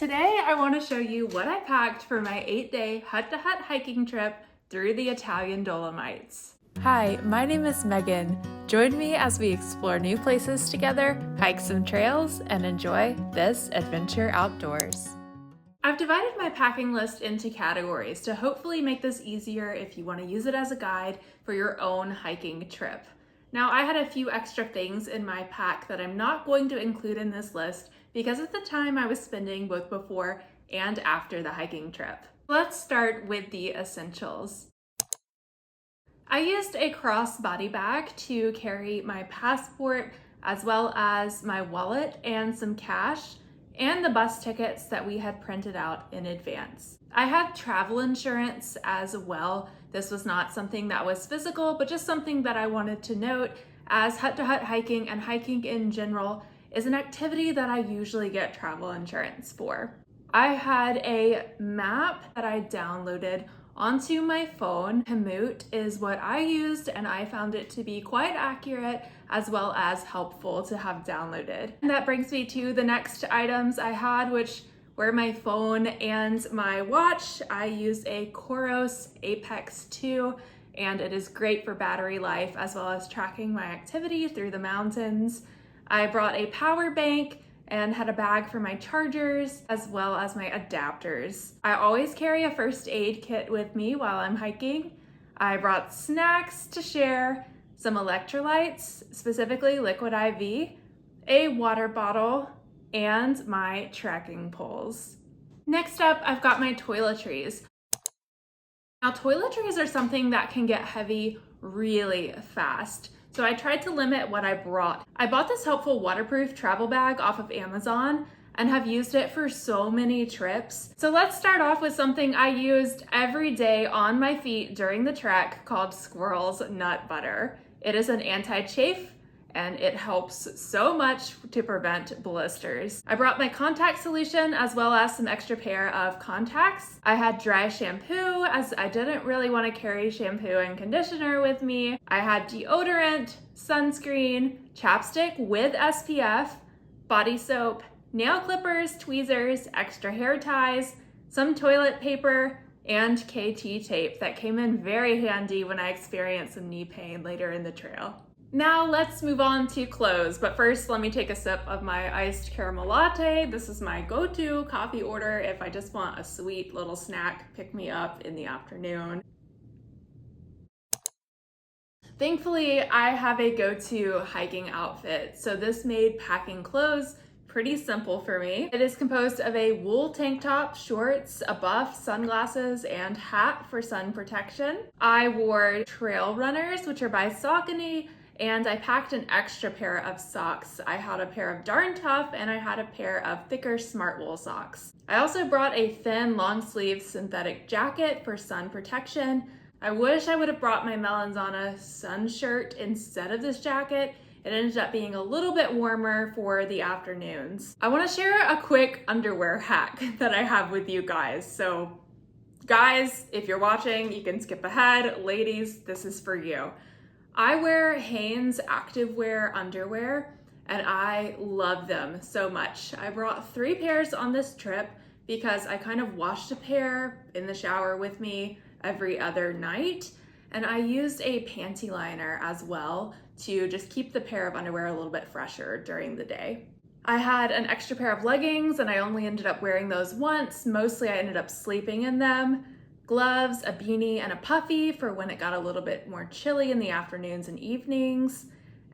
Today I want to show you what I packed for my 8-day hut-to-hut hiking trip through the Italian Dolomites. Hi, my name is Megan. Join me as we explore new places together, hike some trails, and enjoy this adventure outdoors. I've divided my packing list into categories to hopefully make this easier if you want to use it as a guide for your own hiking trip. Now, I had a few extra things in my pack that I'm not going to include in this list because of the time I was spending both before and after the hiking trip. Let's start with the essentials. I used a crossbody bag to carry my passport as well as my wallet and some cash and the bus tickets that we had printed out in advance. I had travel insurance as well. This was not something that was physical, but just something that I wanted to note, as hut-to-hut hiking and hiking in general is an activity that I usually get travel insurance for. I had a map that I downloaded onto my phone. Komoot is what I used, and I found it to be quite accurate as well as helpful to have downloaded. And that brings me to the next items I had, which were my phone and my watch. I used a Coros Apex 2, and it is great for battery life as well as tracking my activity through the mountains. I brought a power bank and had a bag for my chargers as well as my adapters. I always carry a first aid kit with me while I'm hiking. I brought snacks to share, some electrolytes, specifically liquid IV, a water bottle, and my trekking poles. Next up, I've got my toiletries. Now, toiletries are something that can get heavy really fast, so I tried to limit what I brought. I bought this helpful waterproof travel bag off of Amazon and have used it for so many trips. So let's start off with something I used every day on my feet during the trek called Squirrel's Nut Butter. It is an anti-chafe and it helps so much to prevent blisters. I brought my contact solution as well as some extra pair of contacts. I had dry shampoo as I didn't really want to carry shampoo and conditioner with me. I had deodorant, sunscreen, chapstick with SPF, body soap, nail clippers, tweezers, extra hair ties, some toilet paper, and KT tape that came in very handy when I experienced some knee pain later in the trail. Now let's move on to clothes, but first let me take a sip of my iced caramel latte. This is my go-to coffee order if I just want a sweet little snack pick me up in the afternoon. Thankfully, I have a go-to hiking outfit, so this made packing clothes pretty simple for me. It is composed of a wool tank top, shorts, a buff, sunglasses, and hat for sun protection. I wore trail runners, which are by Saucony, and I packed an extra pair of socks. I had a pair of Darn Tough and I had a pair of thicker Smart Wool socks. I also brought a thin long sleeve synthetic jacket for sun protection. I wish I would have brought my Melanzana sun shirt instead of this jacket. It ended up being a little bit warmer for the afternoons. I want to share a quick underwear hack that I have with you guys. So guys, if you're watching, you can skip ahead. Ladies, this is for you. I wear Hanes activewear underwear and I love them so much. I brought 3 pairs on this trip because I kind of washed a pair in the shower with me every other night, and I used a panty liner as well to just keep the pair of underwear a little bit fresher during the day. I had an extra pair of leggings and I only ended up wearing those once. Mostly I ended up sleeping in them. Gloves, a beanie, and a puffy for when it got a little bit more chilly in the afternoons and evenings.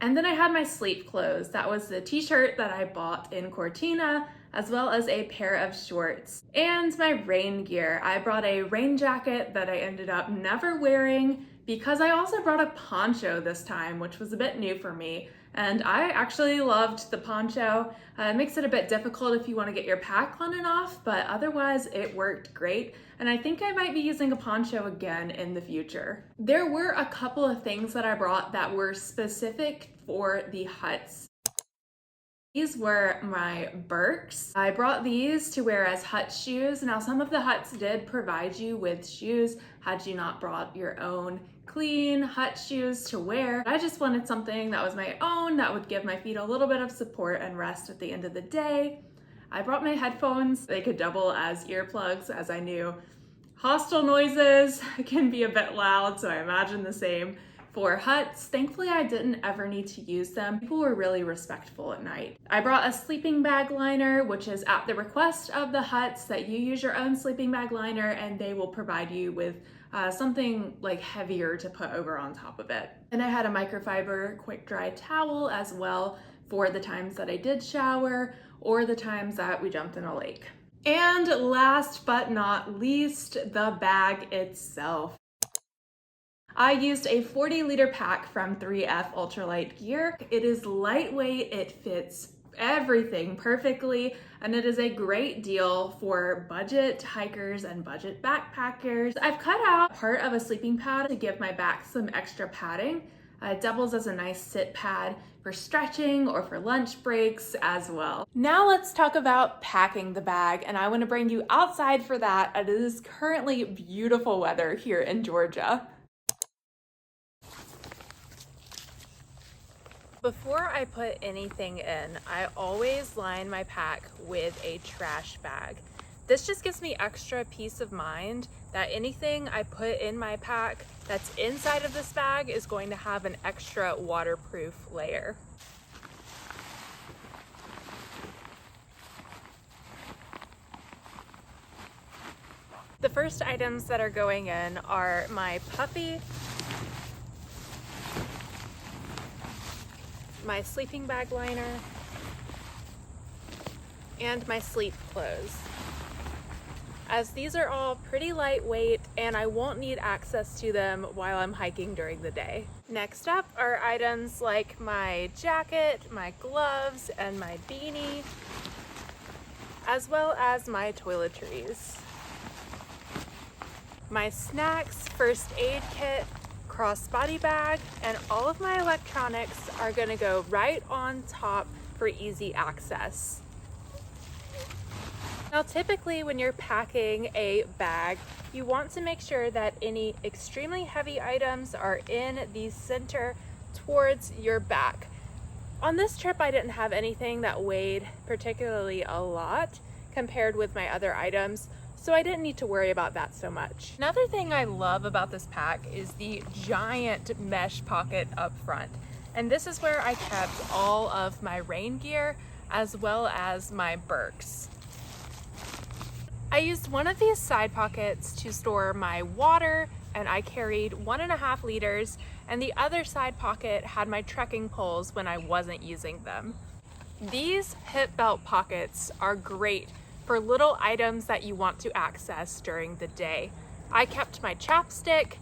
And then I had my sleep clothes. That was the t-shirt that I bought in Cortina, as well as a pair of shorts. And my rain gear. I brought a rain jacket that I ended up never wearing because I also brought a poncho this time, which was a bit new for me. And I actually loved the poncho. It makes it a bit difficult if you want to get your pack on and off, but otherwise it worked great. And I think I might be using a poncho again in the future. There were a couple of things that I brought that were specific for the huts. These were my Birks. I brought these to wear as hut shoes. Now, some of the huts did provide you with shoes had you not brought your own clean hut shoes to wear. I just wanted something that was my own that would give my feet a little bit of support and rest at the end of the day. I brought my headphones. They could double as earplugs, as I knew hostile noises can be a bit loud, so I imagine the same for huts. Thankfully, I didn't ever need to use them. People were really respectful at night. I brought a sleeping bag liner, which is at the request of the huts that you use your own sleeping bag liner, and they will provide you with something like heavier to put over on top of it. And I had a microfiber quick dry towel as well for the times that I did shower or the times that we jumped in a lake. And last but not least, the bag itself. I used a 40-liter pack from 3F Ultralight Gear. It is lightweight, it fits everything perfectly, and it is a great deal for budget hikers and budget backpackers. I've cut out part of a sleeping pad to give my back some extra padding. It doubles as a nice sit pad for stretching or for lunch breaks as well. Now let's talk about packing the bag, and I want to bring you outside for that. It is currently beautiful weather here in Georgia. Before I put anything in, I always line my pack with a trash bag. This just gives me extra peace of mind that anything I put in my pack that's inside of this bag is going to have an extra waterproof layer. The first items that are going in are my puppy, my sleeping bag liner, and my sleep clothes. As these are all pretty lightweight and I won't need access to them while I'm hiking during the day. Next up are items like my jacket, my gloves, and my beanie, as well as my toiletries. My snacks, first aid kit, crossbody bag, and all of my electronics are gonna go right on top for easy access. Now, typically when you're packing a bag, you want to make sure that any extremely heavy items are in the center towards your back. On this trip, I didn't have anything that weighed particularly a lot compared with my other items, so I didn't need to worry about that so much. Another thing I love about this pack is the giant mesh pocket up front. And this is where I kept all of my rain gear as well as my Birks. I used one of these side pockets to store my water, and I carried 1.5 liters, and the other side pocket had my trekking poles when I wasn't using them. These hip belt pockets are great for little items that you want to access during the day. I kept my chapstick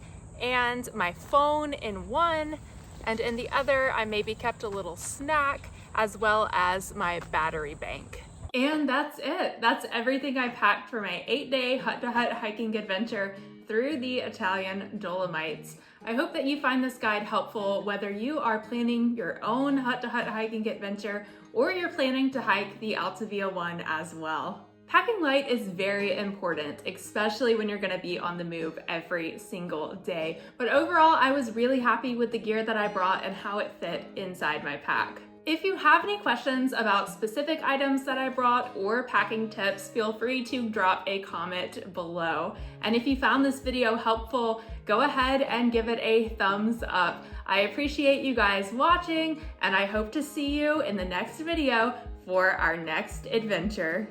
and my phone in one, and in the other I maybe kept a little snack as well as my battery bank. And that's it. That's everything I packed for my 8-day hut-to-hut hiking adventure through the Italian Dolomites. I hope that you find this guide helpful, whether you are planning your own hut-to-hut hiking adventure or you're planning to hike the Alta Via one as well. Packing light is very important, especially when you're gonna be on the move every single day. But overall, I was really happy with the gear that I brought and how it fit inside my pack. If you have any questions about specific items that I brought or packing tips, feel free to drop a comment below. And if you found this video helpful, go ahead and give it a thumbs up. I appreciate you guys watching, and I hope to see you in the next video for our next adventure.